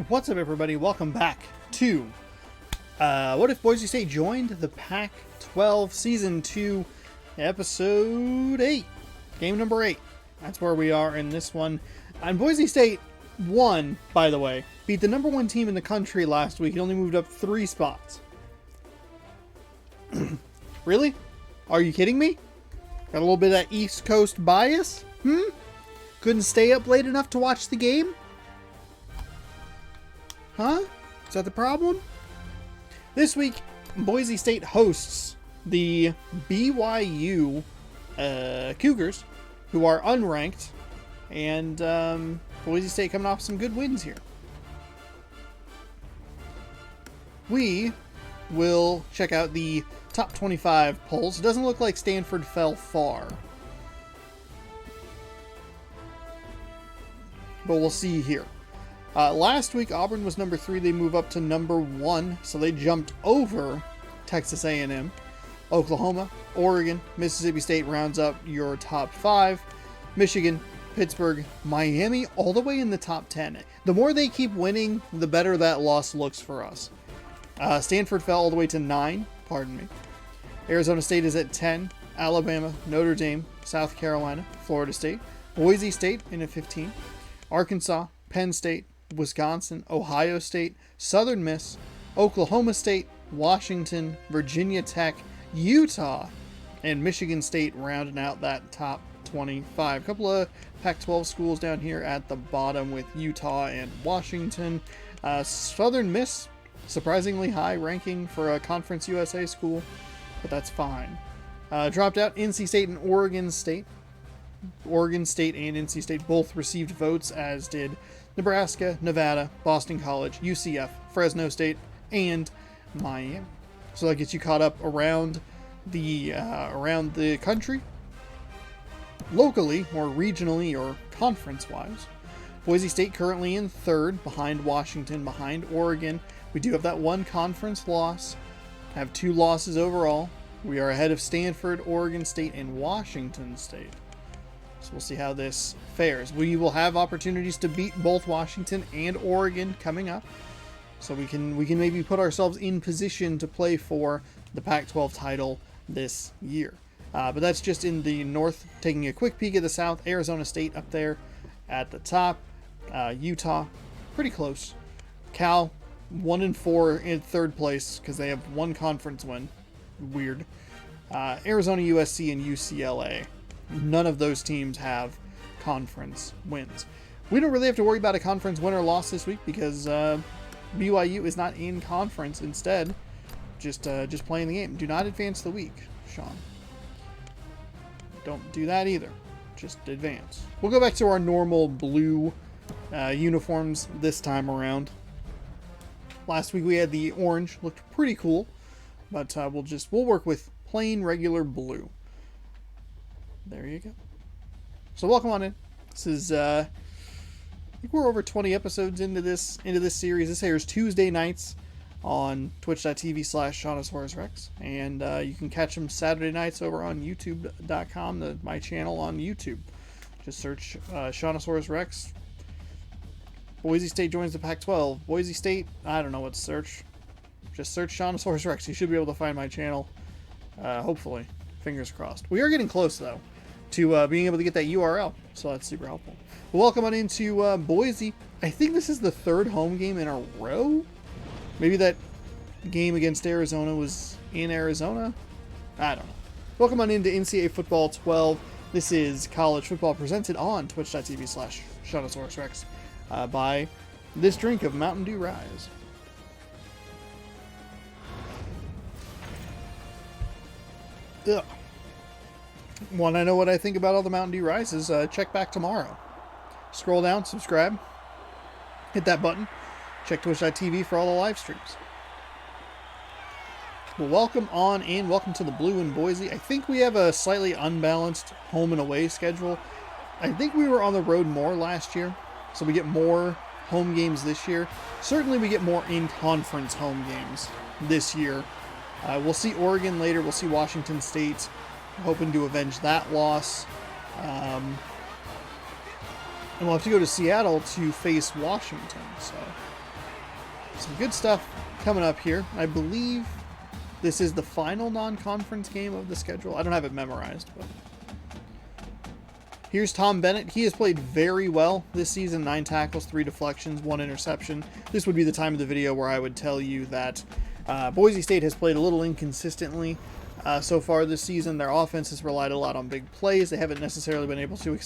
What's up, everybody? Welcome back to What If Boise State Joined the Pac-12 Season 2, Episode 8. Game number 8. That's where we are in this one. And Boise State won, by the way. Beat the number 1 team in the country last week. It only moved up 3 spots. Really? Are you kidding me? Got a little bit of that East Coast bias? Couldn't stay up late enough to watch the game? Huh? Is that the problem? This week, Boise State hosts the BYU Cougars, who are unranked, and Boise State coming off some good wins here. We will check out the top 25 polls. It doesn't look like Stanford fell far, but we'll see here. Last week, Auburn was number 3. They move up to number 1, so they jumped over Texas A&M. Oklahoma, Oregon, Mississippi State rounds up your top 5. Michigan, Pittsburgh, Miami, all the way in the top 10. The more they keep winning, the better that loss looks for us. Stanford fell all the way to 9, pardon me. Arizona State is at 10. Alabama, Notre Dame, South Carolina, Florida State, Boise State in at 15. Arkansas, Penn State, Wisconsin, Ohio State, Southern Miss, Oklahoma State, Washington, Virginia Tech, Utah, and Michigan State rounding out that top 25. A couple of Pac-12 schools down here at the bottom with Utah and Washington. Southern Miss, surprisingly high ranking for a Conference USA school, but that's fine. Dropped out NC State and Oregon State. Oregon State and NC State both received votes, as did Nebraska, Nevada, Boston College, UCF, Fresno State, and Miami. So that gets you caught up around the country, locally or regionally or conference-wise. Boise State currently in 3rd, behind Washington, behind Oregon. We do have that one conference loss. Have 2 losses overall. We are ahead of Stanford, Oregon State, and Washington State. So we'll see how this fares. We will have opportunities to beat both Washington and Oregon coming up, so we can maybe put ourselves in position to play for the Pac-12 title this year. But that's just in the north. Taking a quick peek at the south, Arizona State up there at the top. Utah, pretty close. Cal, 1-4 in 3rd place because they have 1 conference win. Weird. Arizona, USC, and UCLA. None of those teams have conference wins. We don't really have to worry about a conference win or loss this week because BYU is not in conference. Instead, just playing the game. Do not advance the week, Sean. Don't do that either. Just advance. We'll go back to our normal blue uniforms this time around. Last week we had the orange. Looked pretty cool, but we'll work with plain regular blue. There you go. So welcome on in. This is I think we're over 20 episodes into this series. This airs Tuesday nights on twitch.tv/ShaunosaurusRex, and you can catch them Saturday nights over on youtube.com, my channel on YouTube. Just search Shaunosaurus Rex. Boise State joins the Pac-12. Boise State, I don't know what to search. Just search Shaunosaurus Rex. You should be able to find my channel. Hopefully. Fingers crossed. We are getting close, though, to being able to get that URL, so that's super helpful. Welcome on into Boise. I think this is the 3rd home game in a row. Maybe that game against Arizona was in Arizona. I don't know. Welcome on into NCAA Football 12. This is college football presented on twitch.tv/ShaunosaurusRex by this drink of Mountain Dew Rise. Ugh. Want to know what I think about all the Mountain Dew Rises? Check back tomorrow. Scroll down, subscribe, hit that button, check twitch.tv for all the live streams. Well, welcome on in. Welcome to the Blue in Boise. I think we have a slightly unbalanced home and away schedule. I think we were on the road more last year, so we get more home games this year. Certainly we get more in-conference home games this year. We'll see Oregon later. We'll see Washington State, hoping to avenge that loss. And we'll have to go to Seattle to face Washington. So some good stuff coming up here. I believe this is the final non-conference game of the schedule. I don't have it memorized, but here's Tom Bennett. He has played very well this season. 9 tackles, 3 deflections, 1 interception. This would be the time of the video where I would tell you that Boise State has played a little inconsistently so far this season. Their offense has relied a lot on big plays. They haven't necessarily been able to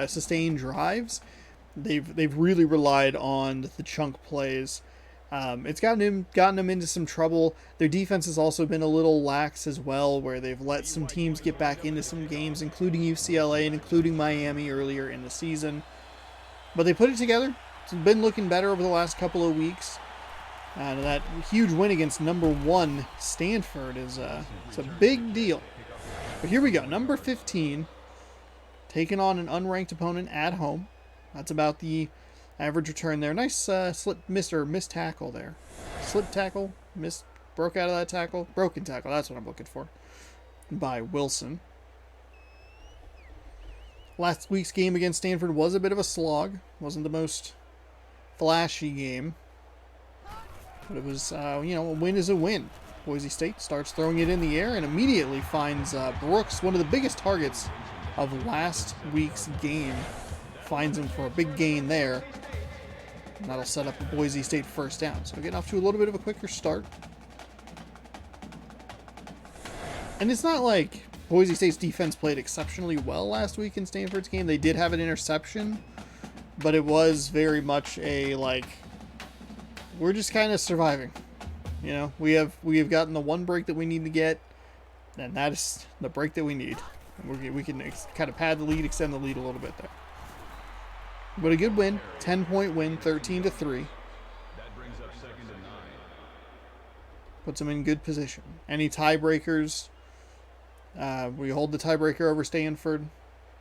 sustain drives. They've really relied on the chunk plays. It's gotten them into some trouble. Their defense has also been a little lax as well, where they've let some teams get back into some games, including UCLA and including Miami earlier in the season. But they put it together. It's been looking better over the last couple of weeks. And that huge win against number 1 Stanford is it's a big deal. But here we go. Number 15 taking on an unranked opponent at home. That's about the average return there. Nice missed tackle there. Slip tackle, broke out of that tackle. Broken tackle, that's what I'm looking for. By Wilson. Last week's game against Stanford was a bit of a slog. Wasn't the most flashy game. But it was, a win is a win. Boise State starts throwing it in the air and immediately finds Brooks, one of the biggest targets of last week's game. Finds him for a big gain there. And that'll set up a Boise State first down. So getting off to a little bit of a quicker start. And it's not like Boise State's defense played exceptionally well last week in Stanford's game. They did have an interception, but it was very much a we're just kind of surviving. We have gotten the one break that we need to get, and that is the break that we need. And we can kind of pad the lead, extend the lead a little bit there. But a good win, 10-point win, 13-3. Puts them in good position. Any tiebreakers? We hold the tiebreaker over Stanford.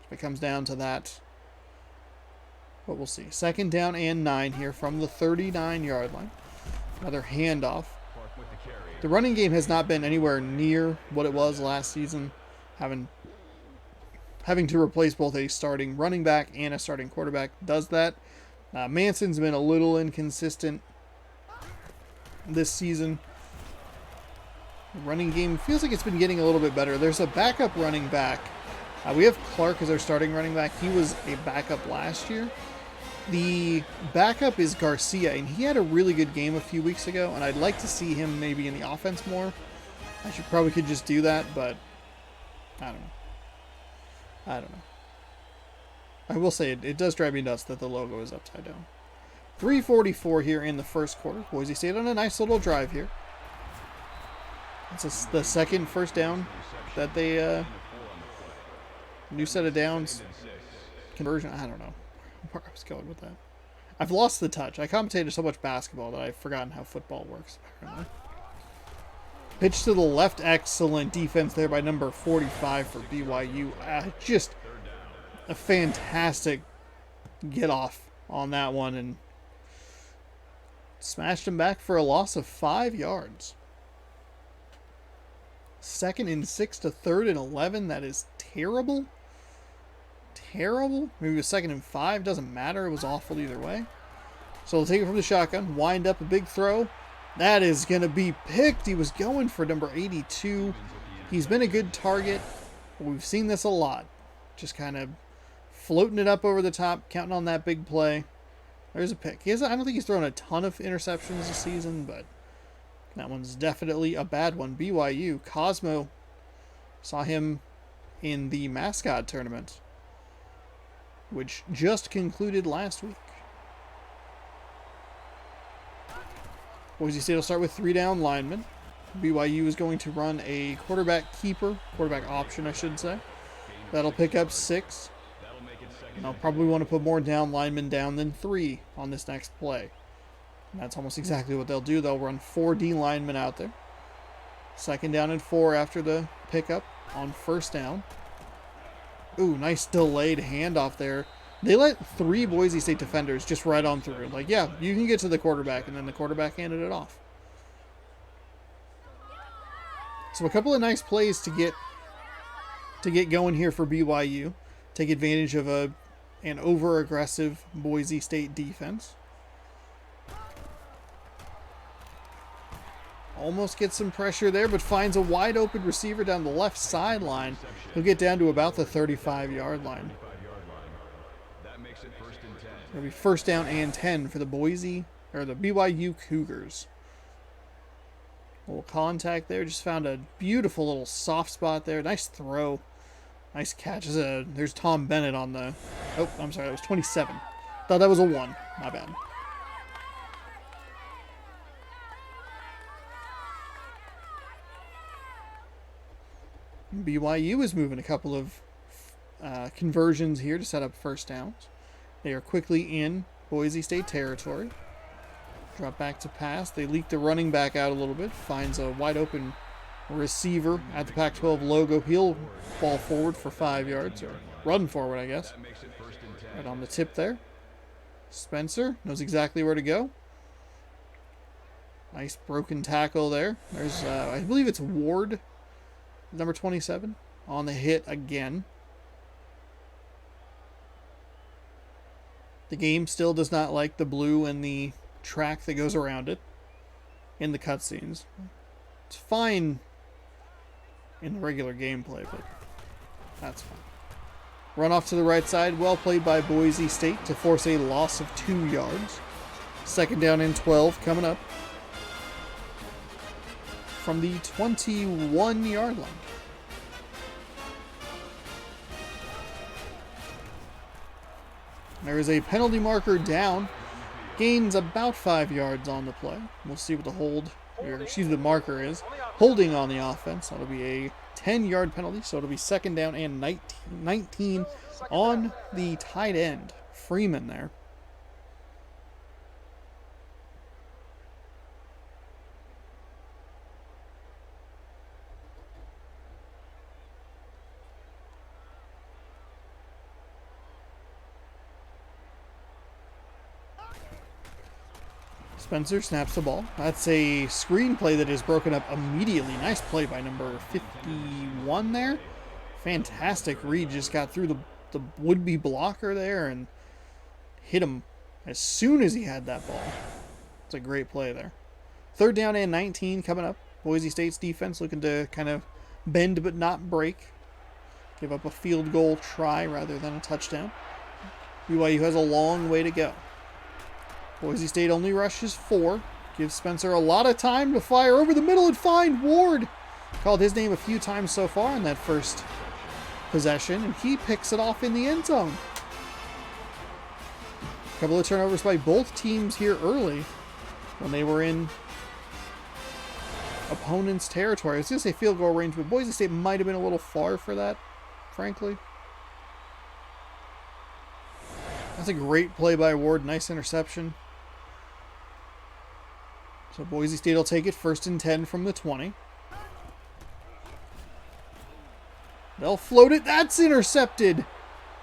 If it comes down to that. But we'll see. 2nd down and 9 here from the 39-yard line. Another handoff. The running game has not been anywhere near what it was last season. Having to replace both a starting running back and a starting quarterback does that. Manson's been a little inconsistent this season. The running game feels like it's been getting a little bit better. There's a backup running back. We have Clark as our starting running back. He was a backup last year. The backup is Garcia, and he had a really good game a few weeks ago, and I'd like to see him maybe in the offense more. I probably could just do that, but I don't know. I will say it does drive me nuts that the logo is upside down. 3:44 here in the first quarter. Boise State on a nice little drive here. It's the second first down that they new set of downs conversion. I don't know where I was going with that. I've lost the touch. I commentated so much basketball that I've forgotten how football works, apparently. Pitch to the left. Excellent defense there by number 45 for BYU. Just a fantastic get off on that one and smashed him back for a loss of 5 yards. 2nd and 6 to 3rd and 11. That is terrible. Terrible. Maybe it was 2nd and 5. Doesn't matter. It was awful either way. So they'll take it from the shotgun. Wind up a big throw. That is going to be picked. He was going for number 82. He's been a good target. We've seen this a lot. Just kind of floating it up over the top, counting on that big play. There's a pick. I don't think he's thrown a ton of interceptions this season, but that one's definitely a bad one. BYU, Cosmo, saw him in the mascot tournament, which just concluded last week. Boise State will start with 3 down linemen. BYU is going to run a quarterback option, I should say. That'll pick up 6. And I'll probably want to put more down linemen down than 3 on this next play. And that's almost exactly what they'll do. They'll run 4 D linemen out there. 2nd down and 4 after the pickup on 1st down. Ooh, nice delayed handoff there. They let 3 Boise State defenders just right on through. Like, yeah, you can get to the quarterback, and then the quarterback handed it off. So a couple of nice plays to get going here for BYU. Take advantage of an over-aggressive Boise State defense. almost gets some pressure there, but finds a wide open receiver down the left sideline. He'll get down to about the 35-yard line. It'll be first down and 10 for the BYU Cougars. A little contact there. Just found a beautiful little soft spot there. Nice throw. Nice catch. There's Tom Bennett on the... Oh, I'm sorry. That was 27. Thought that was a 1. My bad. BYU is moving a couple of conversions here to set up first downs. They are quickly in Boise State territory. Drop back to pass. They leak the running back out a little bit. Finds a wide open receiver at the Pac-12 logo. He'll fall forward for 5 yards, or run forward, I guess. Right on the tip there. Spencer knows exactly where to go. Nice broken tackle there. There's, I believe it's Ward, number 27, on the hit again. The game still does not like the blue and the track that goes around it in the cutscenes. It's fine in the regular gameplay, but that's fine. Run off to the right side. Well played by Boise State to force a loss of 2 yards. Second down and 12 coming up from the 21-yard line. There is a penalty marker down. Gains about 5 yards on the play. We'll see what the marker is. Holding on the offense. That'll be a 10-yard penalty, so it'll be second down and 19 on the tight end. Freeman there. Spencer snaps the ball. That's a screen play that is broken up immediately. Nice play by number 51 there. Fantastic read. Just got through the would-be blocker there and hit him as soon as he had that ball. It's a great play there. Third down and 19 coming up. Boise State's defense looking to kind of bend but not break. Give up a field goal try rather than a touchdown. BYU has a long way to go. Boise State only rushes 4. Gives Spencer a lot of time to fire over the middle and find Ward. Called his name a few times so far in that first possession, and he picks it off in the end zone. A couple of turnovers by both teams here early when they were in opponent's territory. I was going to say field goal range, but Boise State might have been a little far for that, frankly. That's a great play by Ward. Nice interception. So Boise State will take it first and 10 from the 20. They'll float it. That's intercepted.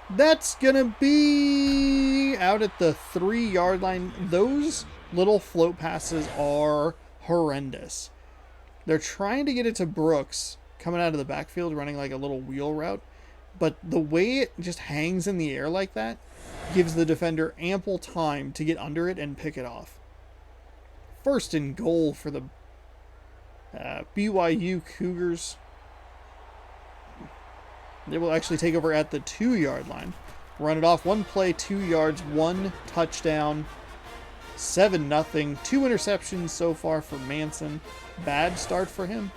That's going to be out at the 3-yard line. Those little float passes are horrendous. They're trying to get it to Brooks coming out of the backfield, running like a little wheel route. But the way it just hangs in the air like that gives the defender ample time to get under it and pick it off. First and goal for the BYU Cougars. They will actually take over at the 2-yard line. Run it off. 1 play, 2 yards, 1 touchdown. 7-0. 2 interceptions so far for Manson. Bad start for him.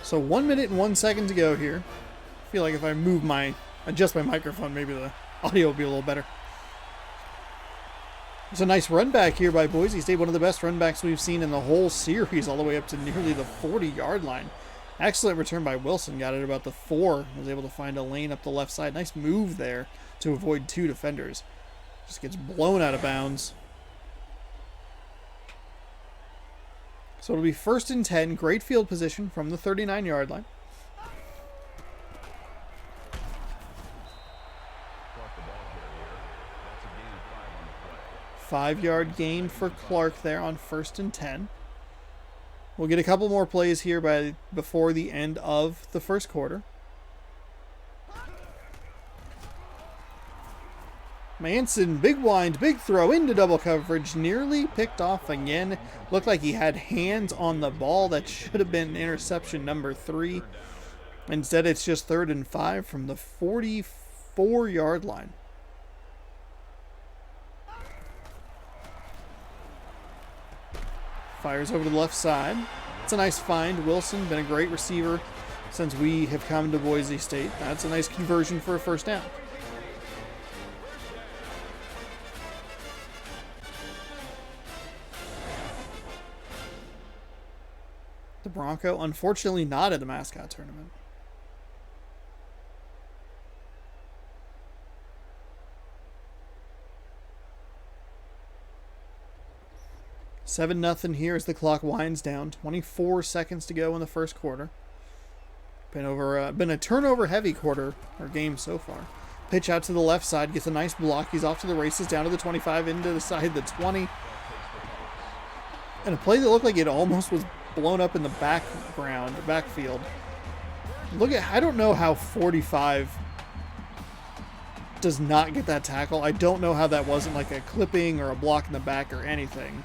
So 1 minute and 1 second to go here. I feel like if I adjust my microphone, maybe the audio will be a little better. It's a nice run back here by Boise State. One of the best run backs we've seen in the whole series, all the way up to nearly the 40-yard line. Excellent return by Wilson. Got it about the 4. Was able to find a lane up the left side. Nice move there to avoid 2 defenders. Just gets blown out of bounds. So it'll be first and 10. Great field position from the 39-yard line. 5-yard gain for Clark there on 1st and 10. We'll get a couple more plays here before the end of the first quarter. Manson, big wind, big throw into double coverage, nearly picked off again. Looked like he had hands on the ball. That should have been interception number 3. Instead, it's just 3rd and 5 from the 44-yard line. Fires over to the left side. It's a nice find. Wilson, been a great receiver since we have come to Boise State. That's a nice conversion for a first down. The Bronco, unfortunately not at the mascot tournament. Seven nothing here as the clock winds down. 24 seconds to go in the first quarter. Been a turnover-heavy quarter or game so far. Pitch out to the left side, gets a nice block. He's off to the races, down to the 25, into the side, the 20. And a play that looked like it almost was blown up in the backfield. Look at, I don't know how 45 does not get that tackle. I don't know how that wasn't like a clipping or a block in the back or anything.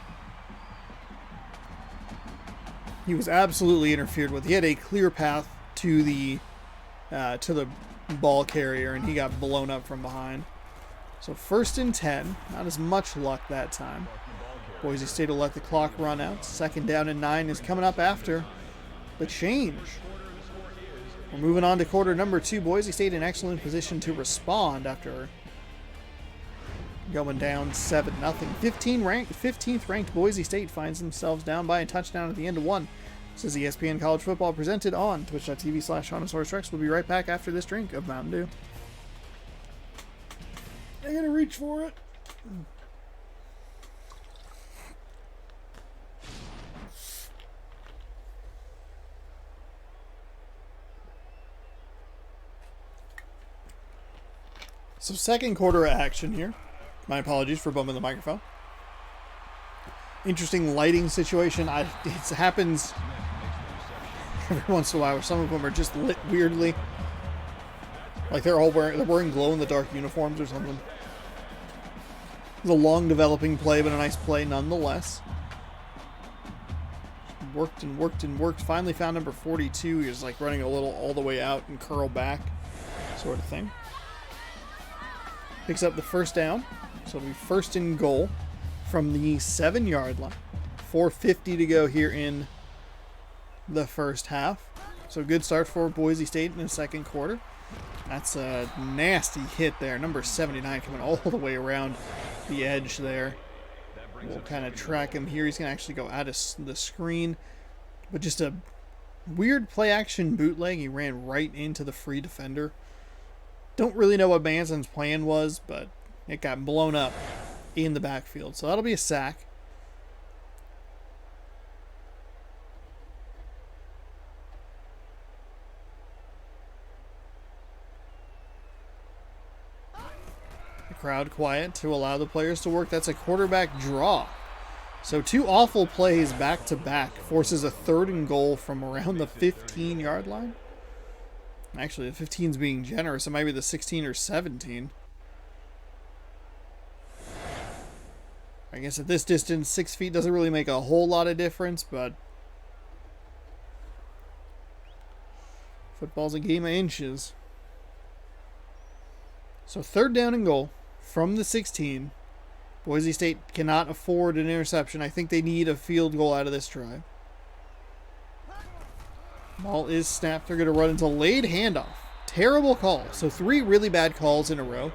He was absolutely interfered with. He had a clear path to the ball carrier, and he got blown up from behind. So 1st and 10. Not as much luck that time. Boise State will let the clock run out. 2nd down and 9 is coming up after the change. We're moving on to quarter number 2. Boise State in excellent position to respond after going down 7-0. 15th ranked Boise State finds themselves down by a touchdown at the end of one. This is ESPN College Football presented on twitch.tv/HonestHorseRex. We'll be right back after this drink of Mountain Dew. I gotta reach for it. So 2nd quarter action here. My apologies for bumping the microphone. Interesting lighting situation. It happens every once in a while where some of them are just lit weirdly. Like they're wearing glow-in-the-dark uniforms or something. It was a long developing play, but a nice play nonetheless. Worked and worked and worked. Finally found number 42. He was like running a little all the way out and curl back sort of thing. Picks up the first down. So it'll be 1st and goal from the 7-yard line. 4:50 to go here in the first half. So good start for Boise State in the 2nd quarter. That's a nasty hit there. Number 79 coming all the way around the edge there. We'll kind of track him here. He's going to actually go out of the screen. But just a weird play-action bootleg. He ran right into the free defender. Don't really know what Manson's plan was, but it got blown up in the backfield. So that'll be a sack. The crowd quiet to allow the players to work. That's a quarterback draw. So 2 awful plays back to back forces a 3rd and goal from around the 15-yard line. Actually, the 15's being generous. It might be the 16 or 17. I guess at this distance, 6 feet doesn't really make a whole lot of difference, but football's a game of inches. So 3rd down and goal from the 16. Boise State cannot afford an interception. I think they need a field goal out of this drive. Ball is snapped. They're going to run into laid handoff. Terrible call. So 3 really bad calls in a row.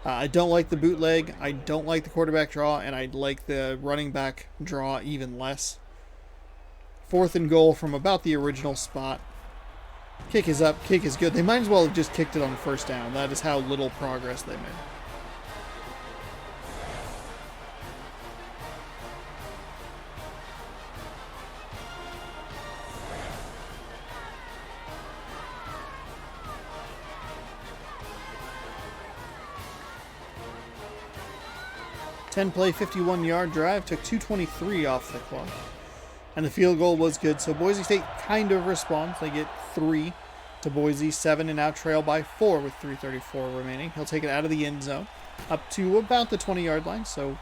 I don't like the bootleg. I don't like the quarterback draw. And I like the running back draw even less. 4th and goal from about the original spot. Kick is up. Kick is good. They might as well have just kicked it on 1st down. That is how little progress they made. 10-play, 51-yard drive, took 2:23 off the clock. And the field goal was good, so Boise State kind of responds. They get 3 to Boise, 7, and now trail by 4 with 3:34 remaining. He'll take it out of the end zone, up to about the 20-yard line, so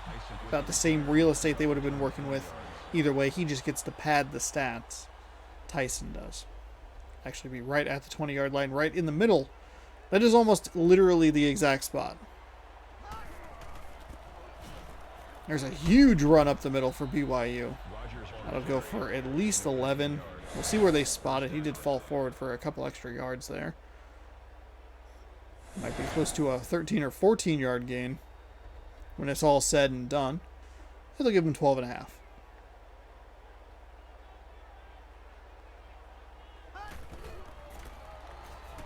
about the same real estate they would have been working with. Either way, he just gets to pad the stats. Tyson does. Actually be right at the 20-yard line, right in the middle. That is almost literally the exact spot. There's a huge run up the middle for BYU. That'll go for at least 11. We'll see where they spot it. He did fall forward for a couple extra yards there. Might be close to a 13 or 14-yard gain when it's all said and done. They'll give him 12.5.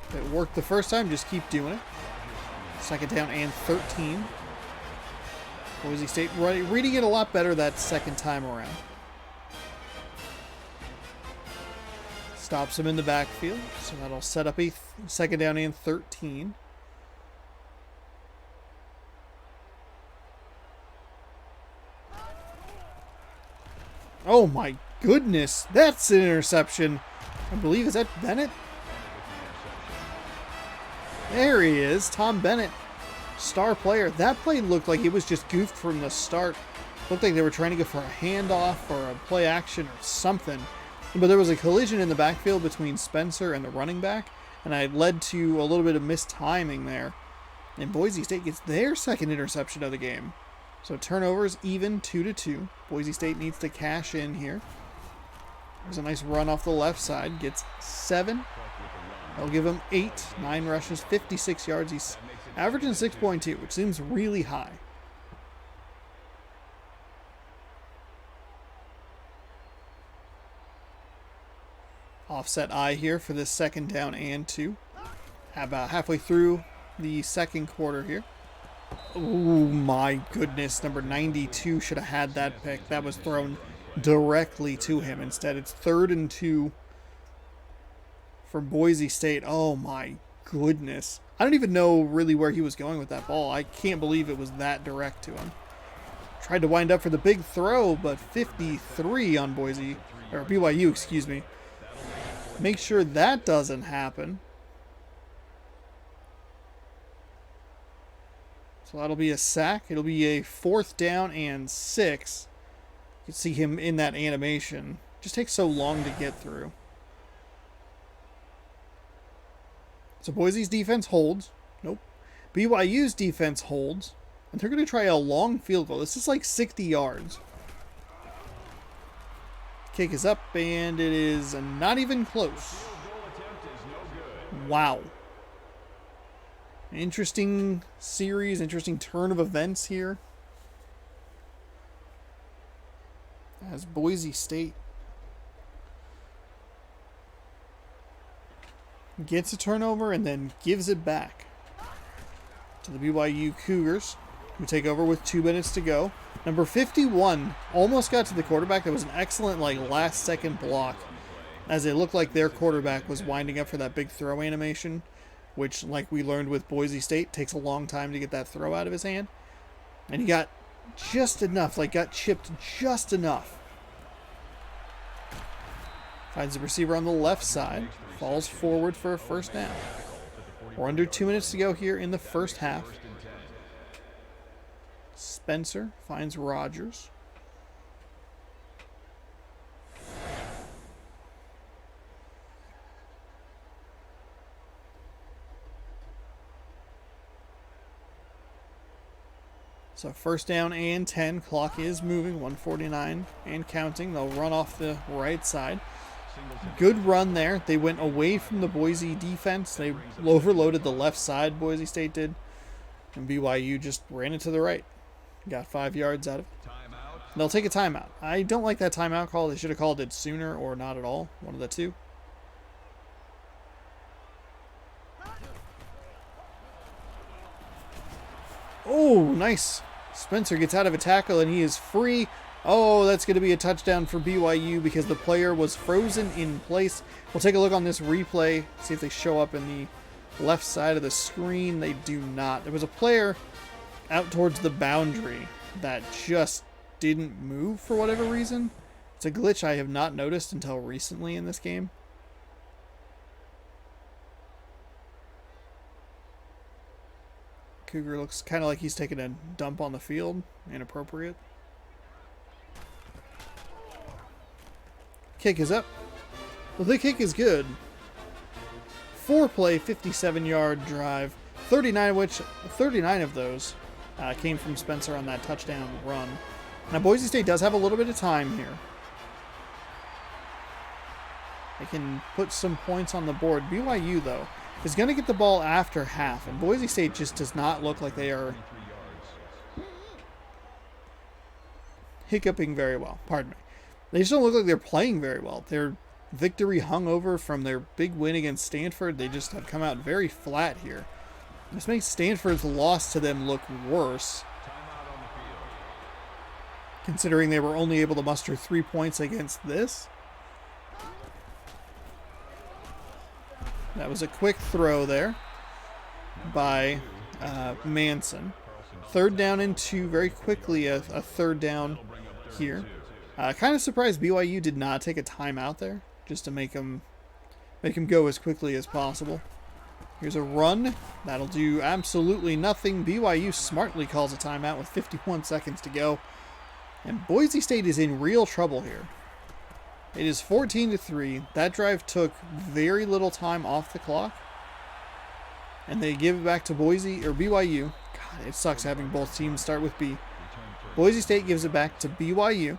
If it worked the first time, just keep doing it. Second down and 13. Boise State reading it a lot better that second time around. Stops him in the backfield, so that'll set up a second down and 13. Oh my goodness, that's an interception. I believe, is that Bennett? There he is, Tom Bennett, star player. That play looked like it was just goofed from the start. Looked like they were trying to go for a handoff or a play action or something. But there was a collision in the backfield between Spencer and the running back, and it led to a little bit of mistiming there. And Boise State gets their second interception of the game. So turnovers even 2-2. Boise State needs to cash in here. There's a nice run off the left side. Gets 7. They'll give him 8. 9 rushes, 56 yards. He's averaging 6.2, which seems really high. Offset I here for this second down and 2. About halfway through the second quarter here. Oh my goodness, number 92 should have had that pick. That was thrown directly to him. Instead, it's 3rd and 2 for Boise State. Oh my goodness. I don't even know really where he was going with that ball. I can't believe it was that direct to him. Tried to wind up for the big throw, but 53 on Boise, or BYU, excuse me. Make sure that doesn't happen. So that'll be a sack. It'll be a 4th down and 6. You can see him in that animation. Just takes so long to get through. So Boise's defense holds. Nope. BYU's defense holds. And they're going to try a long field goal. This is like 60 yards. Kick is up, and it is not even close. Wow. Interesting series, interesting turn of events here. As Boise State gets a turnover and then gives it back to the BYU Cougars, who take over with 2 minutes to go. Number 51 almost got to the quarterback. That was an excellent last-second block, as it looked like their quarterback was winding up for that big throw animation, which, like we learned with Boise State, takes a long time to get that throw out of his hand. And he got just enough, got chipped just enough. Finds the receiver on the left side, falls forward for a first down. We're under 2 minutes to go here in the first half. Spencer finds Rogers. So first down and 10. Clock is moving. 1:49 and counting. They'll run off the right side. Good run there. They went away from the Boise defense. They overloaded the left side, Boise State did. And BYU just ran it to the right. Got 5 yards out of it. They'll take a timeout. I don't like that timeout call. They should have called it sooner or not at all. One of the two. Oh, nice. Spencer gets out of a tackle and he is free. Oh, that's going to be a touchdown for BYU because the player was frozen in place. We'll take a look on this replay, see if they show up in the left side of the screen. They do not. There was a player out towards the boundary that just didn't move for whatever reason. It's a glitch I have not noticed until recently in this game. Cougar looks kind of like he's taking a dump on the field. Inappropriate. Kick is up. Well, the kick is good. 4-play, 57-yard drive. 39 of those came from Spencer on that touchdown run. Now, Boise State does have a little bit of time here. They can put some points on the board. BYU, though, is going to get the ball after half, and Boise State just does not look like they are hiccuping very well. Pardon me. They just don't look like they're playing very well. Their victory hung over from their big win against Stanford. They just have come out very flat here. This makes Stanford's loss to them look worse, considering they were only able to muster 3 points against this. That was a quick throw there by Manson. 3rd down and 2, very quickly a 3rd down here. Kind of surprised BYU did not take a timeout there, just to make him go as quickly as possible. Here's a run. That'll do absolutely nothing. BYU smartly calls a timeout with 51 seconds to go. And Boise State is in real trouble here. It is 14-3. That drive took very little time off the clock. And they give it back to BYU. God, it sucks having both teams start with B. Boise State gives it back to BYU.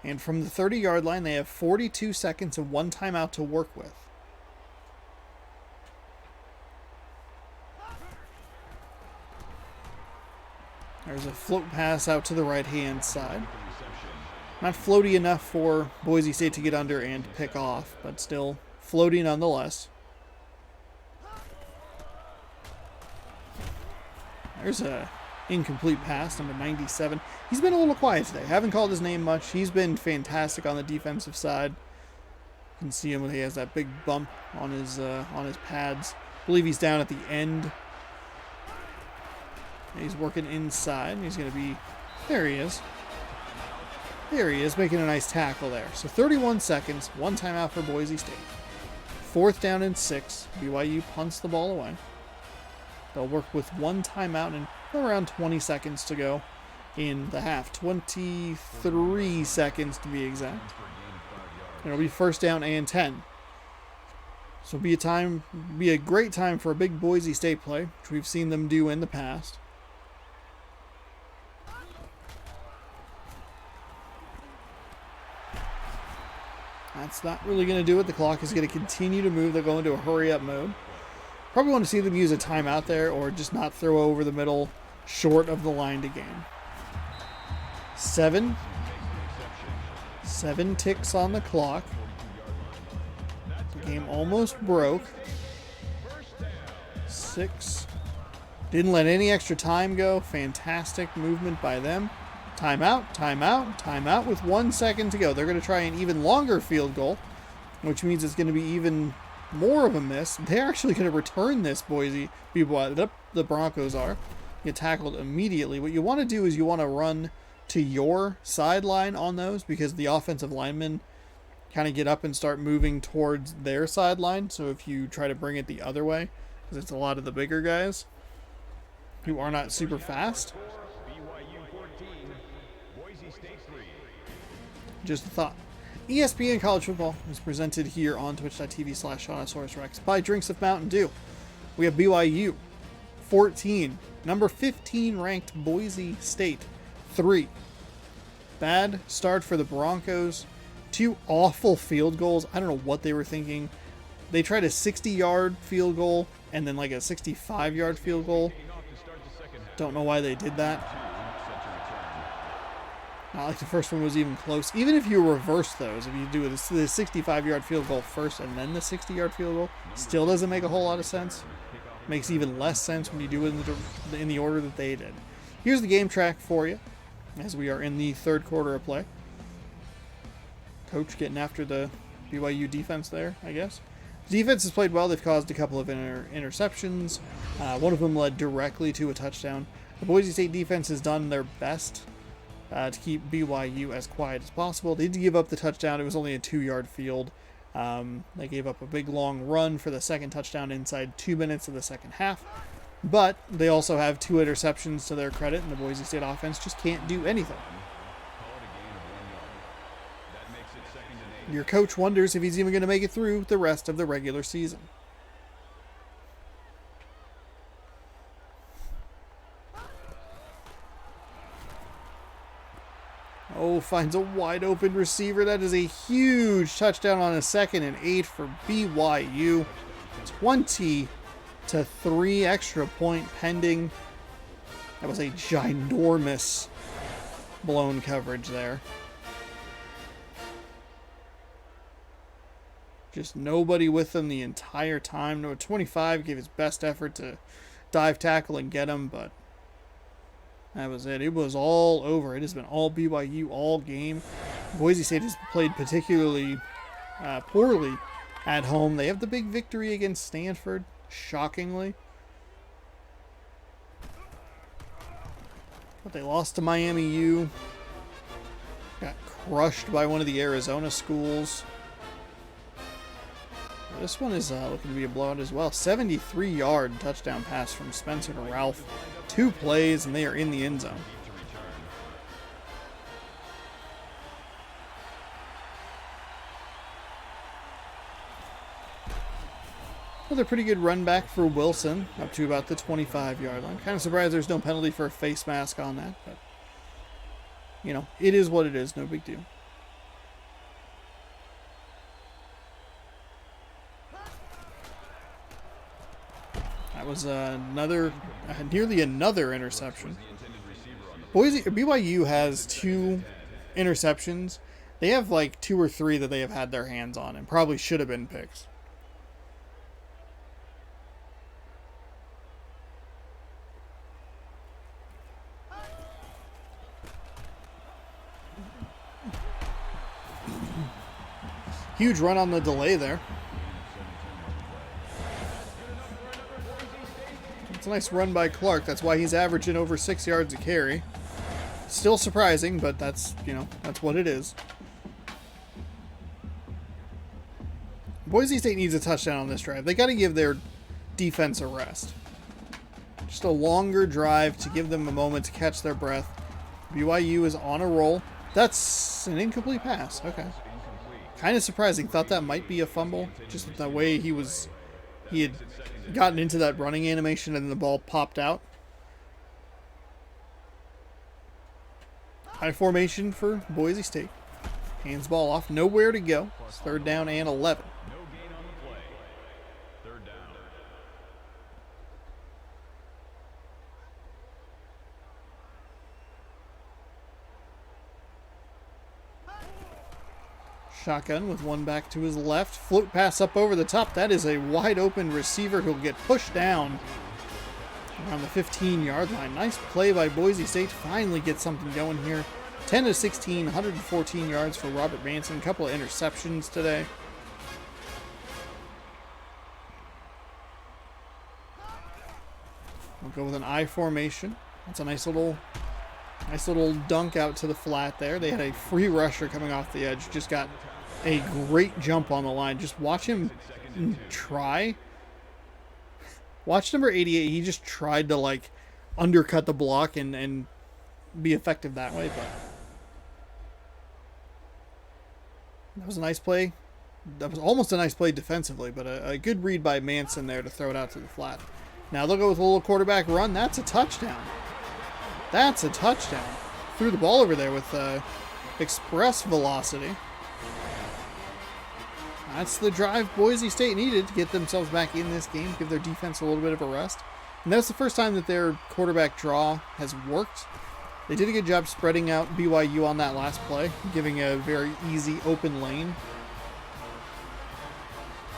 And from the 30-yard line, they have 42 seconds and 1 timeout to work with. There's a float pass out to the right-hand side. Not floaty enough for Boise State to get under and pick off, but still floaty nonetheless. There's a incomplete pass, number 97. He's been a little quiet today. Haven't called his name much. He's been fantastic on the defensive side. You can see him when he has that big bump on his pads. I believe he's down at the end. He's working inside. He's going to be... There he is. There he is, making a nice tackle there. So 31 seconds, 1 timeout for Boise State. 4th down and 6. BYU punts the ball away. They'll work with 1 timeout and around 20 seconds to go in the half. 23 seconds to be exact. It'll be 1st down and 10. So be a great time for a big Boise State play, which we've seen them do in the past. That's not really going to do it. The clock is going to continue to move. They'll go into a hurry-up mode. Probably want to see them use a timeout there or just not throw over the middle short of the line to gain. 7 ticks on the clock. The game almost broke. 6. Didn't let any extra time go. Fantastic movement by them. Timeout, timeout, timeout with 1 second to go. They're going to try an even longer field goal, which means it's going to be even more of a miss. They're actually going to return this, Boise. The Broncos are. Get tackled immediately. What you want to do is you want to run to your sideline on those because the offensive linemen kind of get up and start moving towards their sideline. So if you try to bring it the other way, because it's a lot of the bigger guys who are not super fast. Just a thought. ESPN College Football is presented here on twitch.tv/ShawnasaurusRex by Drinks of Mountain Dew. We have BYU 14, number 15 ranked Boise State 3. Bad start for the Broncos. 2 awful field goals. I don't know what they were thinking. They tried a 60-yard field goal and then like a 65-yard field goal. Don't know why they did that. Not like the first one was even close. Even if you reverse those, if you do the 65-yard field goal first and then the 60-yard field goal, still doesn't make a whole lot of sense. Makes even less sense when you do it in the order that they did. Here's the game track for you as we are in the 3rd quarter of play. Coach getting after the BYU defense there, I guess. Defense has played well. They've caused a couple of interceptions. One of them led directly to a touchdown. The Boise State defense has done their best to keep BYU as quiet as possible. They did give up the touchdown. It was only a 2-yard field. They gave up a big long run for the second touchdown inside 2 minutes of the second half. But they also have 2 interceptions to their credit, and the Boise State offense just can't do anything. Your coach wonders if he's even going to make it through the rest of the regular season. Oh, finds a wide open receiver. That is a huge touchdown on a 2nd and 8 for BYU. 20-3 extra point pending. That was a ginormous blown coverage there. Just nobody with him the entire time. Number 25 gave his best effort to dive tackle and get him, but that was it. It was all over. It has been all BYU all game. Boise State has played particularly poorly at home. They have the big victory against Stanford, shockingly. But they lost to Miami U. Got crushed by one of the Arizona schools. This one is looking to be a blowout as well. 73-yard touchdown pass from Spencer to Ralph. 2 plays, and they are in the end zone. Another pretty good run back for Wilson, up to about the 25-yard line. Kind of surprised there's no penalty for a face mask on that, but, you know, it is what it is. No big deal. That was nearly another interception. BYU has 2 interceptions. They have like 2 or 3 that they have had their hands on and probably should have been picks. Huge run on the delay there. It's a nice run by Clark. That's why he's averaging over 6 yards a carry. Still surprising, but that's, you know, that's what it is. Boise State needs a touchdown on this drive. They got to give their defense a rest. Just a longer drive to give them a moment to catch their breath. BYU is on a roll. That's an incomplete pass. Okay. Kind of surprising. Thought that might be a fumble. Just the way he had gotten into that running animation and the ball popped out. High formation for Boise State. Hands ball off. Nowhere to go. It's 3rd down and 11. No gain on the play. 3rd down. Shotgun with one back to his left. Float pass up over the top. That is a wide open receiver who'll get pushed down around the 15-yard line. Nice play by Boise State. Finally get something going here. 10-16, 114 yards for Robert Manson. A couple of interceptions today. We'll go with an I formation. That's a nice little dunk out to the flat there. They had a free rusher coming off the edge. Just got a great jump on the line. Just watch him try. Watch number 88. He just tried to like undercut the block and be effective that way. But that was a nice play. That was almost a nice play defensively, but a good read by Manson there to throw it out to the flat. Now they'll go with a little quarterback run. That's a touchdown. That's a touchdown. Threw the ball over there with express velocity. That's the drive Boise State needed to get themselves back in this game, give their defense a little bit of a rest. And that's the first time that their quarterback draw has worked. They did a good job spreading out BYU on that last play, giving a very easy open lane.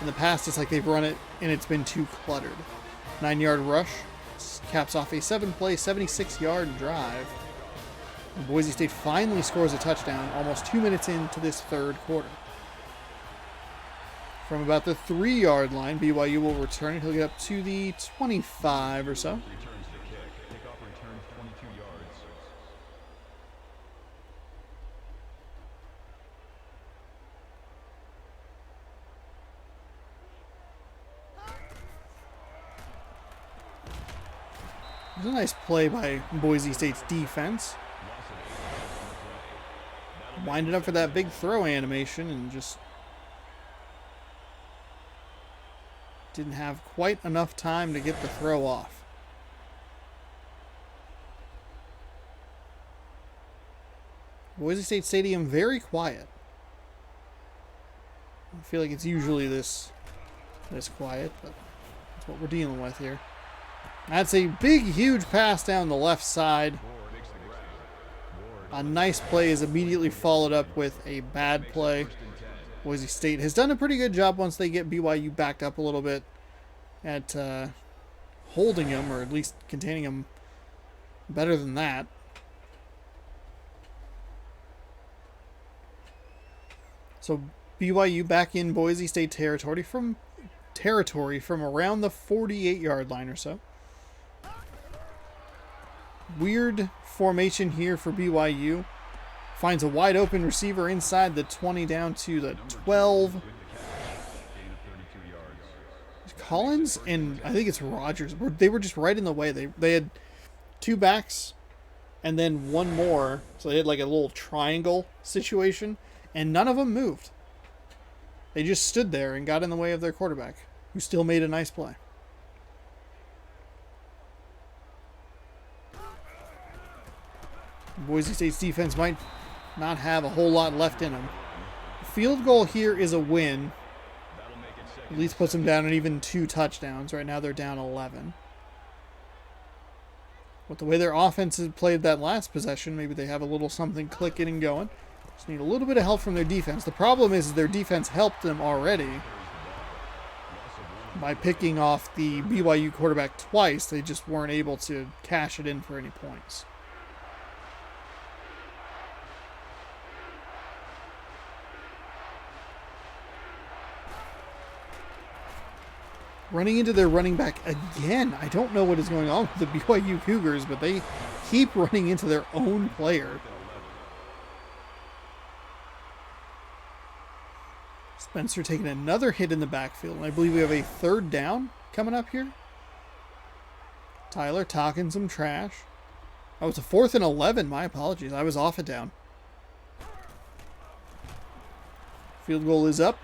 In the past, it's like they've run it and it's been too cluttered. 9-yard rush caps off a 7-play, 76-yard drive. And Boise State finally scores a touchdown almost 2 minutes into this third quarter. from about the 3-yard line. BYU will return it. He'll get up to the 25 or so. Returns the kick. Kickoff returns 22 yards. It was a nice play by Boise State's defense. Winded up for that big throw animation and just didn't have quite enough time to get the throw off. Boise State Stadium very quiet. I feel like it's usually this quiet, but that's what we're dealing with here. That's a big, huge pass down the left side. A nice play is immediately followed up with a bad play. Boise State has done a pretty good job once they get BYU backed up a little bit at holding them, or at least containing them better than that. So BYU back in Boise State territory from around the 48-yard line or so. Weird formation here for BYU. Finds a wide open receiver inside the 20 down to the 12. Collins and I think it's Rogers. They were just right in the way. They had two backs and then one more. So they had like a little triangle situation and none of them moved. They just stood there and got in the way of their quarterback, who still made a nice play. Boise State's defense might not have a whole lot left in them. Field goal here is a win. At least puts them down an even 2 touchdowns. Right now they're down 11. With the way their offense has played that last possession, maybe they have a little something clicking and going. Just need a little bit of help from their defense. The problem is their defense helped them already by picking off the BYU quarterback twice. They just weren't able to cash it in for any points. Running into their running back again. I don't know what is going on with the BYU Cougars, but they keep running into their own player. Spencer taking another hit in the backfield, and I believe we have a 3rd down coming up here. Tyler talking some trash. Oh, it's a 4th and 11. My apologies. I was off a down. Field goal is up.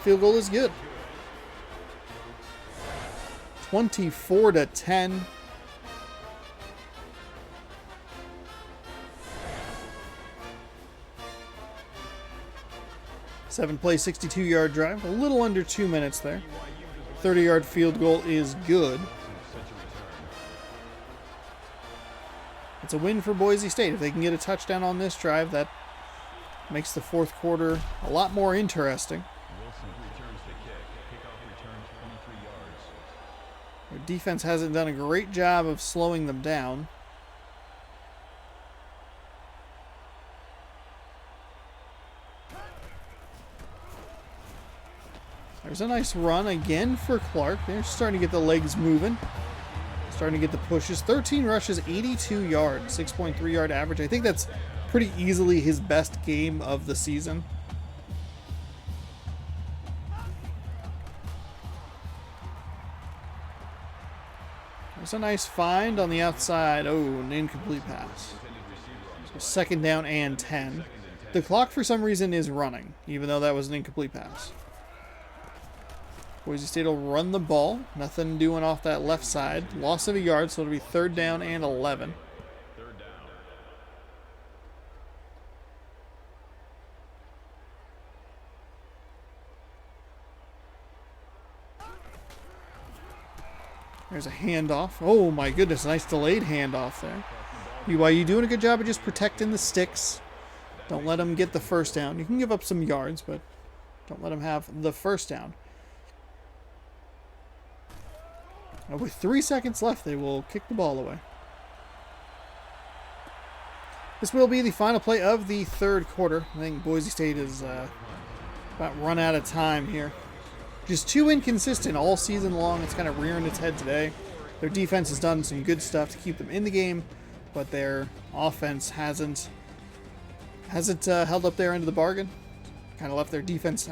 Field goal is good. 24-10. Seven-play, 62-yard drive. A little under 2 minutes there. 30-yard field goal is good. It's a win for Boise State. If they can get a touchdown on this drive, that makes the 4th quarter a lot more interesting. Their defense hasn't done a great job of slowing them down. There's a nice run again for Clark. They're starting to get the legs moving. Starting to get the pushes. 13 rushes, 82 yards, 6.3 yard average. I think that's pretty easily his best game of the season. There's a nice find on the outside. Oh, an incomplete pass. So 2nd down and 10. The clock for some reason is running, even though that was an incomplete pass. Boise State will run the ball. Nothing doing off that left side. Loss of a yard, so it'll be 3rd down and 11. There's a handoff. Oh my goodness, nice delayed handoff there. BYU doing a good job of just protecting the sticks. Don't let them get the 1st down. You can give up some yards, but don't let them have the 1st down. With 3 seconds left, they will kick the ball away. This will be the final play of the 3rd quarter. I think Boise State is About run out of time here. Just too inconsistent all season long. It's kind of rearing its head today. Their defense has done some good stuff to keep them in the game, but their offense hasn't held up their end of the bargain. Kind of left their defense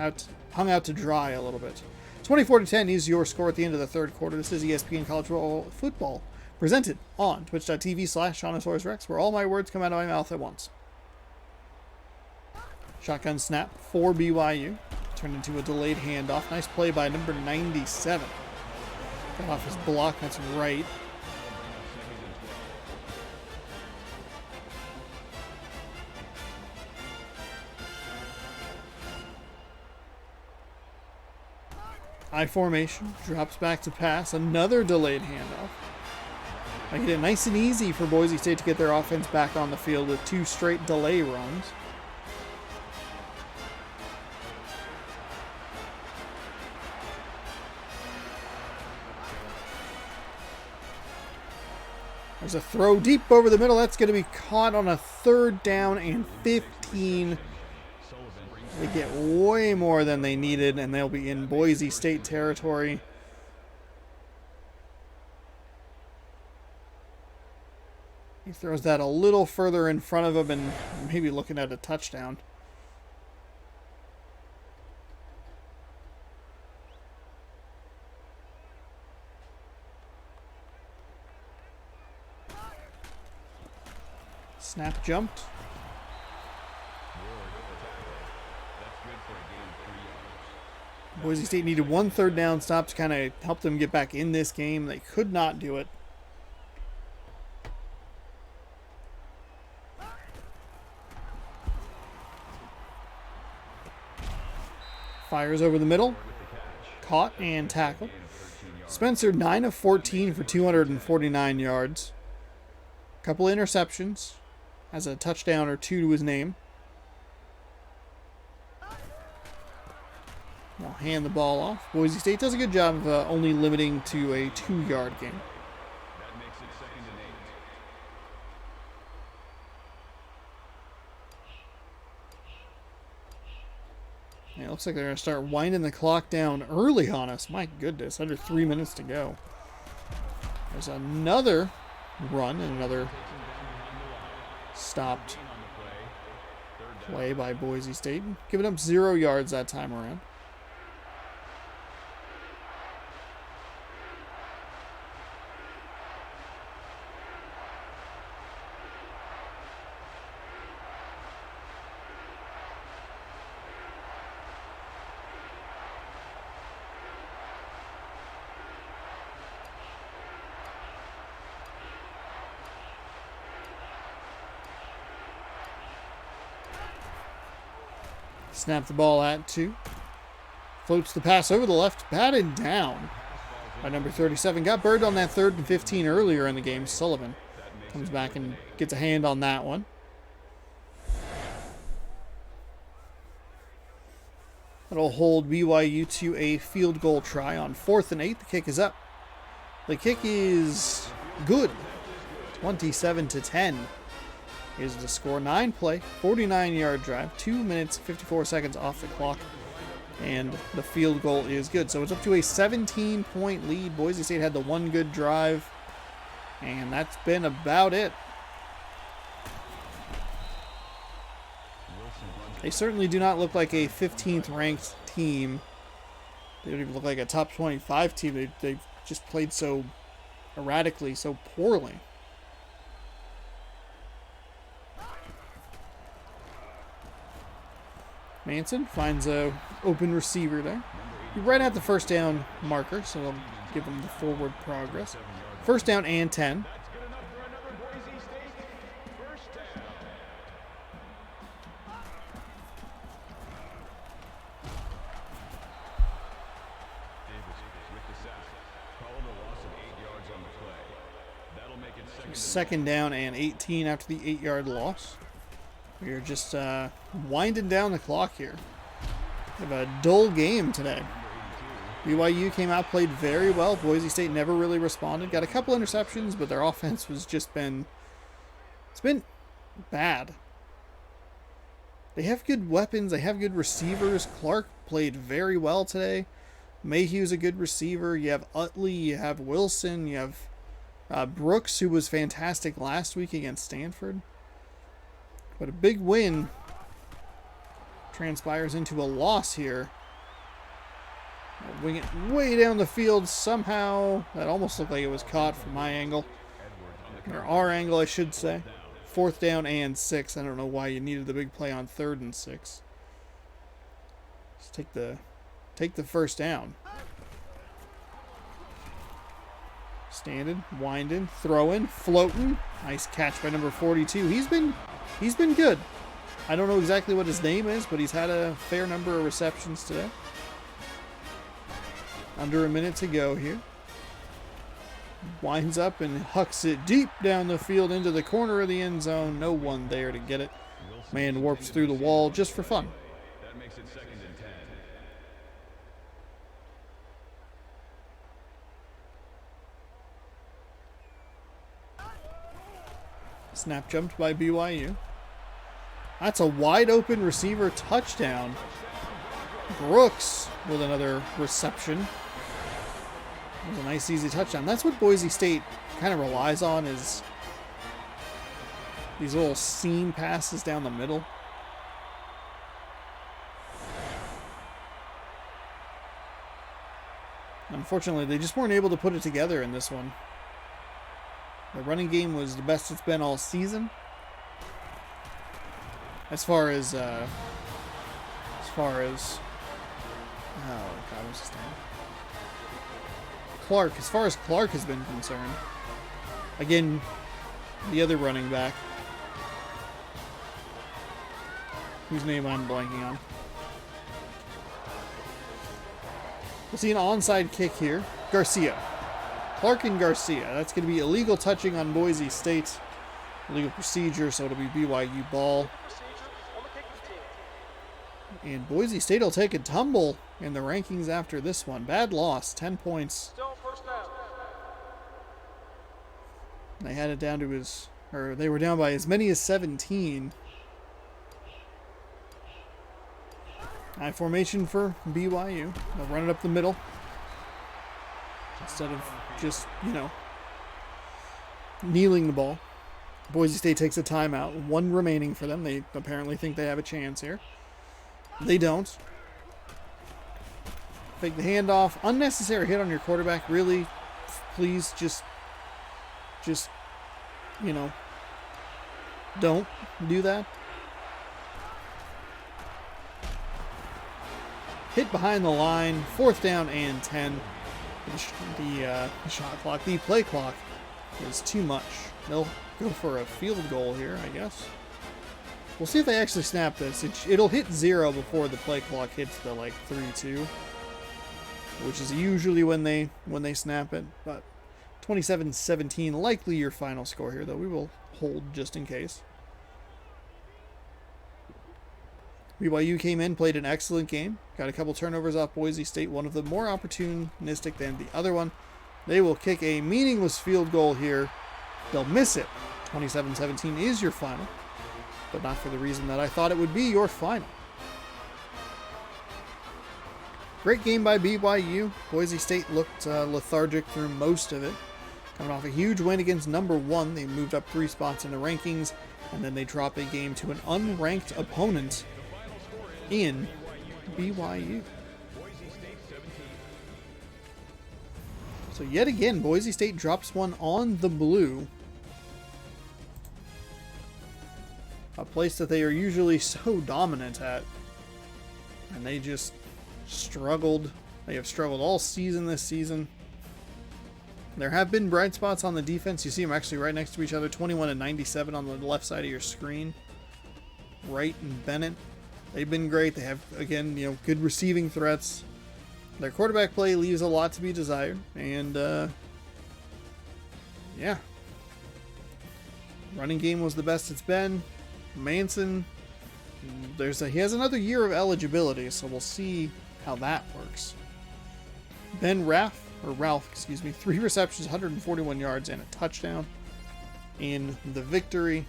hung out to dry a little bit. 24-10 is your score at the end of the third quarter. This is ESPN College Football, presented on twitch.tv/ShaunosaurusRex, where all my words come out of my mouth at once. Shotgun snap for BYU. Turned into a delayed handoff. Nice play by number 97. Got off his block. That's right. I formation. Drops back to pass. Another delayed handoff. Making it nice and easy for Boise State to get their offense back on the field with 2 straight delay runs. There's a throw deep over the middle. That's going to be caught on a 3rd down and 15. They get way more than they needed, and they'll be in Boise State territory. He throws that a little further in front of him and maybe looking at a touchdown. Snap jumped. Boise State needed 1 3rd down stop to kind of help them get back in this game. They could not do it. Fires over the middle. Caught and tackled. Spencer, 9 of 14 for 249 yards. Couple interceptions. Has a touchdown or 2 to his name. They'll hand the ball off. Boise State does a good job of only limiting to a 2-yard game. That makes it 2nd and 8. Yeah, it looks like they're going to start winding the clock down early on us. My goodness, under 3 minutes to go. There's another run and another stopped play by Boise State. Giving up 0 yards that time around. Snap the ball at 2. Floats the pass over the left. Batted down by number 37. Got burned on that 3rd and 15 earlier in the game. Sullivan comes back and gets a hand on that one. That'll hold BYU to a field goal try on 4th and 8. The kick is up. The kick is good. 27-10. Is the score. 9-play, 49-yard drive, 2 minutes, 54 seconds off the clock, and the field goal is good. So it's up to a 17-point lead. Boise State had the 1 good drive, and that's been about it. They certainly do not look like a 15th ranked team. They don't even look like a top 25 team. They've just played so erratically, so poorly. Manson finds a open receiver there. Right at the 1st down marker, so they'll give him the forward progress. 1st down and 10. Second down and 18 after the 8-yard loss. We are just winding down the clock here. We have a dull game today. BYU came out, played very well. Boise State never really responded. Got a couple interceptions, but their offense has just been... It's been bad. They have good weapons. They have good receivers. Clark played very well today. Mayhew's a good receiver. You have Utley. You have Wilson. You have Brooks, who was fantastic last week against Stanford. But a big win transpires into a loss here. Wing it way down the field somehow. That almost looked like it was caught from my angle. Or our angle, I should say. 4th down and 6. I don't know why you needed the big play on 3rd and 6. Just take the first down. Standing, winding, throwing, floating. Nice catch by number 42. He's been good. I don't know exactly what his name is, but he's had a fair number of receptions today. Under a minute to go here. Winds up and hucks it deep down the field into the corner of the end zone. No one there to get it. Man warps through the wall just for fun. That makes it 2nd and 10. Snap jumped by BYU. That's a wide open receiver touchdown. Brooks with another reception. It was a nice easy touchdown. That's what Boise State kind of relies on, is these little seam passes down the middle. Unfortunately, they just weren't able to put it together in this one. The running game was the best it's been all season. As far as oh God, what's his name? Clark. As far as Clark has been concerned, again, the other running back, whose name I'm blanking on. We'll see an onside kick here. Garcia. Clark and Garcia. That's going to be illegal touching on Boise State. Illegal procedure, so it'll be BYU ball. And Boise State will take a tumble in the rankings after this one. Bad loss, 10 points. They had it down to they were down by as many as 17. High formation for BYU. They'll run it up the middle. Instead of just, kneeling the ball. Boise State takes a timeout. 1 remaining for them. They apparently think they have a chance here. They don't. Fake the handoff. Unnecessary hit on your quarterback. Really, please just, don't do that. Hit behind the line. 4th down and 10. The shot clock, the play clock is too much. They'll go for a field goal here, I guess. We'll see if they actually snap this. It'll hit 0 before the play clock hits the 3-2, which is usually when they snap it. But 27-17, likely your final score here, though. We will hold just in case. BYU came in, played an excellent game. Got a couple turnovers off Boise State, one of them more opportunistic than the other one. They will kick a meaningless field goal here. They'll miss it. 27-17 is your final, but not for the reason that I thought it would be your final. Great game by BYU. Boise State looked lethargic through most of it. Coming off a huge win against number 1. They moved up 3 spots in the rankings, and then they drop a game to an unranked opponent in BYU. So yet again, Boise State drops one on the blue. A place that they are usually so dominant at. And they just struggled. They have struggled all season this season. There have been bright spots on the defense. You see them actually right next to each other. 21 and 97 on the left side of your screen. Wright and Bennett. They've been great. They have, again, good receiving threats. Their quarterback play leaves a lot to be desired. And, yeah. Running game was the best it's been. Manson, he has another year of eligibility, so we'll see how that works. Ralph, 3 receptions, 141 yards, and a touchdown in the victory.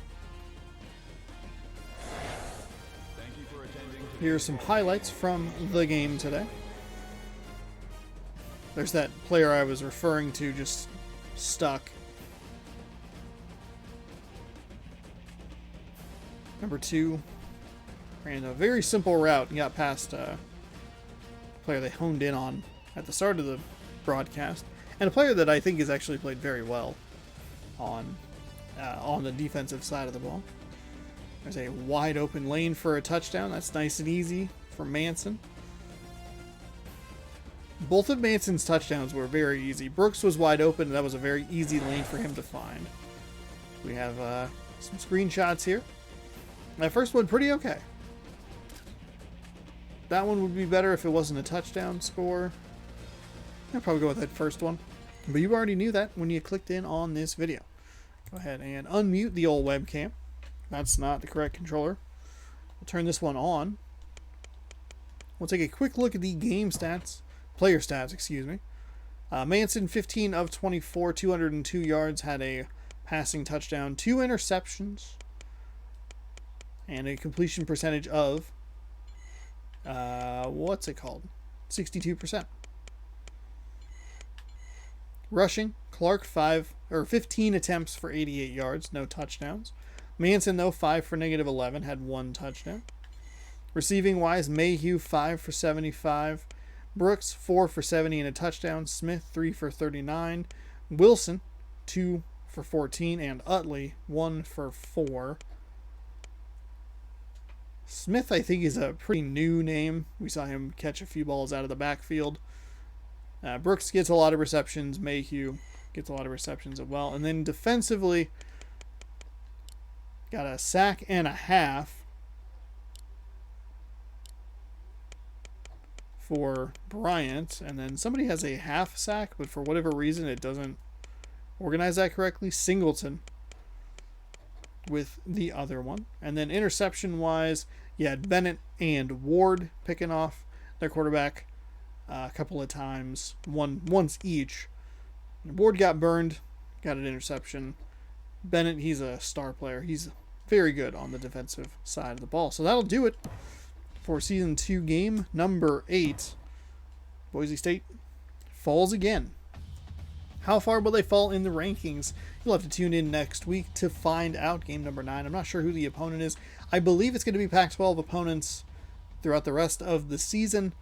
Here are some highlights from the game today. There's that player I was referring to just stuck. Number 2 ran a very simple route and got past a player they honed in on at the start of the broadcast, and a player that I think has actually played very well on the defensive side of the ball. There's a wide open lane for a touchdown. That's nice and easy for Manson. Both of Manson's touchdowns were very easy. Brooks was wide open, and that was a very easy lane for him to find. We have some screenshots here. That first one, pretty okay. That one would be better if it wasn't a touchdown score. I'll probably go with that first one. But you already knew that when you clicked in on this video. Go ahead and unmute the old webcam. That's not the correct controller. We'll turn this one on. We'll take a quick look at the game stats. Player stats, excuse me. Manson, 15 of 24, 202 yards, had a passing touchdown, 2 interceptions, and a completion percentage of, what's it called? 62%. Rushing, Clark 15 attempts for 88 yards, no touchdowns. Manson, though, 5 for -11, had 1 touchdown. Receiving wise, Mayhew 5 for 75. Brooks 4 for 70 and a touchdown. Smith 3 for 39. Wilson 2 for 14, and Utley 1 for 4. Smith, I think, is a pretty new name. We saw him catch a few balls out of the backfield. Brooks gets a lot of receptions. Mayhew gets a lot of receptions as well. And then defensively, got a sack and a half for Bryant. And then somebody has a half sack, but for whatever reason it doesn't organize that correctly. Singleton with the other one. And then interception-wise, you had Bennett and Ward picking off their quarterback a couple of times, once each. Ward got burned, got an interception. Bennett, he's a star player. He's very good on the defensive side of the ball. So that'll do it for Season 2 game number 8. Boise State falls again. How far will they fall in the rankings? You'll have to tune in next week to find out. Game number 9. I'm not sure who the opponent is. I believe it's going to be Pac-12 opponents throughout the rest of the season,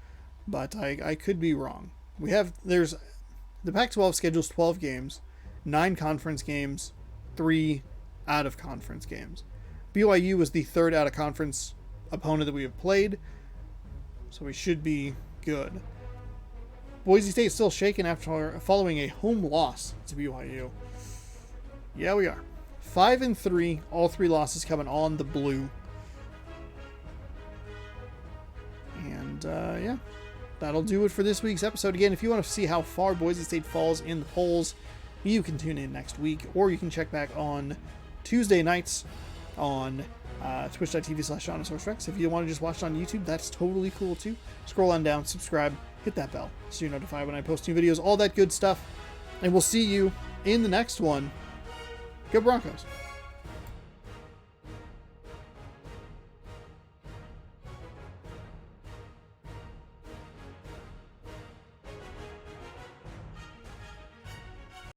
but I could be wrong. The Pac-12 schedules 12 games, 9 conference games, 3 out-of-conference games. BYU was the 3rd out-of-conference opponent that we have played, so we should be good. Boise State still shaken after following a home loss to BYU. Yeah, we are. 5-3, all 3 losses coming on the blue. And, yeah. That'll do it for this week's episode. Again, if you want to see how far Boise State falls in the polls, you can tune in next week, or you can check back on Tuesday nights on twitch.tv/OnSourceRex. If you want to just watch it on YouTube, that's totally cool too. Scroll on down, subscribe, hit that bell so you're notified when I post new videos, all that good stuff. And we'll see you in the next one. Go Broncos.